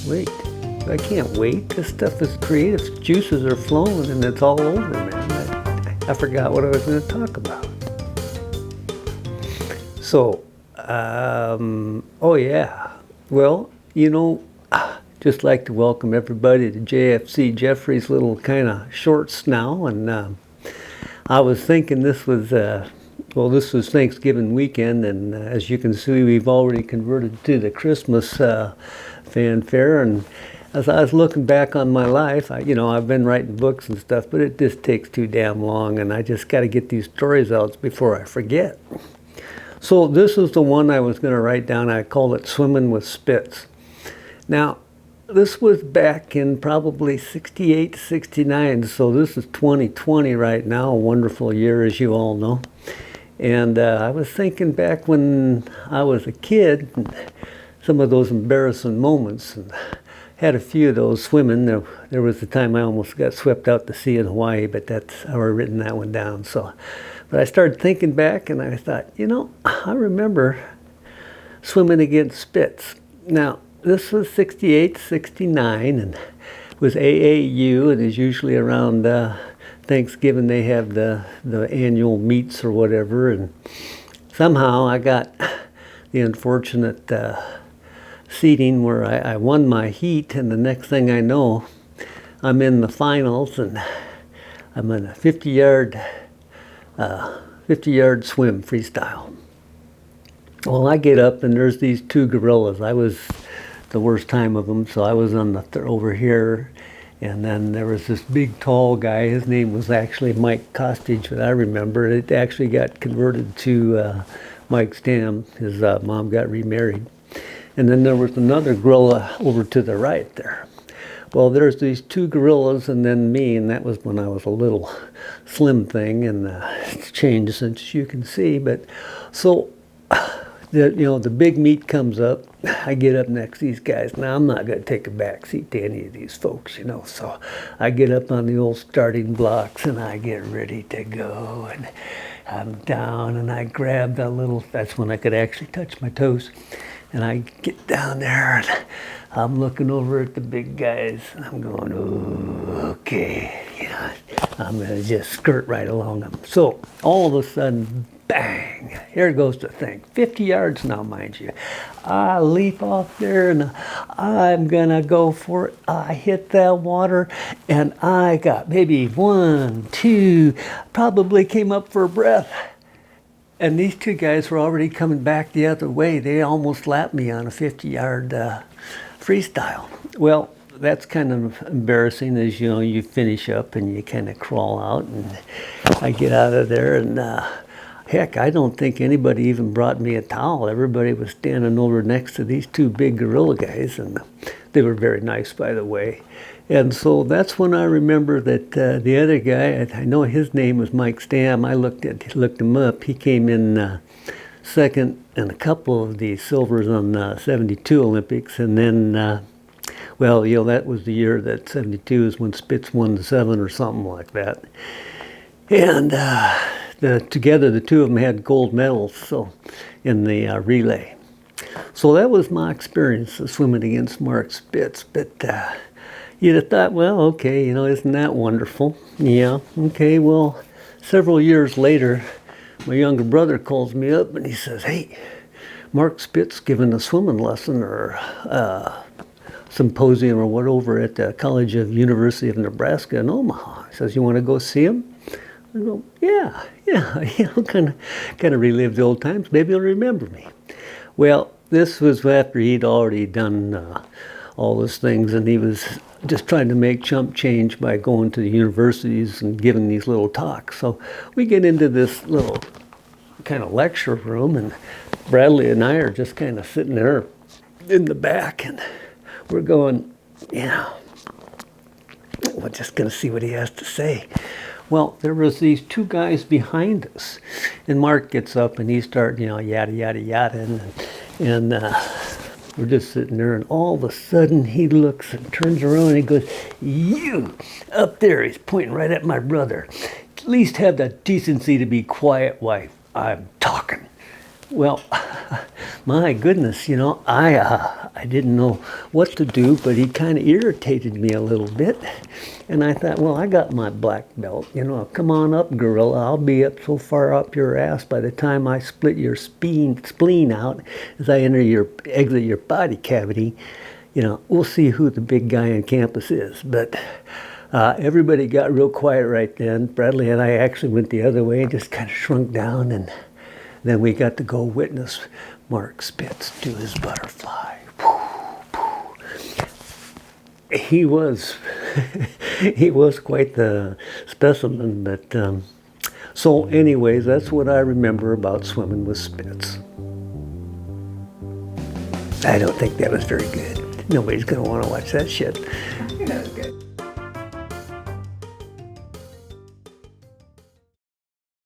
wait. I can't wait. This stuff is creative. Juices are flowing and it's all over, man. I forgot what I was going to talk about. So, oh yeah. Well, just like to welcome everybody to JFC Jeffrey's little kind of shorts now. And I was thinking this was Thanksgiving weekend, and as you can see, we've already converted to the Christmas fanfare. And as I was looking back on my life, I've been writing books and stuff, but it just takes too damn long, and I just got to get these stories out before I forget. So this is the one I was going to write down. I called it Swimming with Spitz. Now, this was back in probably 68, 69, so this is 2020 right now, a wonderful year, as you all know. And I was thinking back when I was a kid, some of those embarrassing moments, and had a few of those swimming. There was a time I almost got swept out to sea in Hawaii, but I've already written that one down. But I started thinking back, and I thought, I remember swimming against Spitz. Now, this was 68, 69, and it was AAU, and it's usually around Thanksgiving they have the annual meets or whatever, and somehow I got the unfortunate seating where I won my heat, and the next thing I know, I'm in the finals, and I'm in a 50-yard swim freestyle. Well, I get up, and there's these two gorillas. I was the worst time of them, so I was on over here, and then there was this big tall guy. His name was actually Mike Costage, but I remember it actually got converted to Mike Stam. His mom got remarried. And then there was another gorilla over to the right there. Well, there's these two gorillas and then me, and that was when I was a little slim thing, and it's changed since you can see. But so, the big meet comes up. I get up next to these guys. Now, I'm not going to take a back seat to any of these folks, So I get up on the old starting blocks, and I get ready to go. And I'm down, and I grab that's when I could actually touch my toes. And I get down there, and I'm looking over at the big guys, and I'm going, oh, okay, I'm going to just skirt right along them. So all of a sudden, bang, here goes the thing. 50 yards now, mind you. I leap off there, and I'm going to go for it. I hit that water, and I got maybe 1, 2, probably came up for a breath. And these two guys were already coming back the other way. They almost lapped me on a 50-yard freestyle. Well, that's kind of embarrassing as, you finish up and you kind of crawl out. And I get out of there, and heck, I don't think anybody even brought me a towel. Everybody was standing over next to these two big gorilla guys, and they were very nice, by the way. And so that's when I remember that the other guy, I know his name was Mike Stam. I looked him up. He came in second in a couple of the silvers on 72 Olympics. And then, that was the year that 72 is when Spitz won the 7 or something like that. And together, the two of them had gold medals in the relay. So that was my experience of swimming against Mark Spitz. But you'd have thought, well, okay, isn't that wonderful? Yeah, okay, well, several years later, my younger brother calls me up and he says, hey, Mark Spitz giving a swimming lesson or symposium or whatever at the University of Nebraska in Omaha. He says, you want to go see him? I go, yeah, kind of relive the old times. Maybe he'll remember me. Well, this was after he'd already done all those things, and he was just trying to make chump change by going to the universities and giving these little talks. So we get into this little kind of lecture room, and Bradley and I are just kind of sitting there in the back, and we're going, we're just going to see what he has to say. Well, there was these two guys behind us, and Mark gets up and he starts, yada, yada, yada, and we're just sitting there, and all of a sudden he looks and turns around and he goes, you, up there, he's pointing right at my brother. At least have the decency to be quiet while I'm talking. Well, my goodness, I didn't know what to do, but he kind of irritated me a little bit. And I thought, well, I got my black belt. Come on up, gorilla. I'll be up so far up your ass by the time I split your spleen out as I exit your body cavity. We'll see who the big guy on campus is. But everybody got real quiet right then. Bradley and I actually went the other way and just kind of shrunk down, and then we got to go witness Mark Spitz do his butterfly. He was he was quite the specimen. But so anyways, that's what I remember about swimming with Spitz. I don't think that was very good. Nobody's going to want to watch that shit.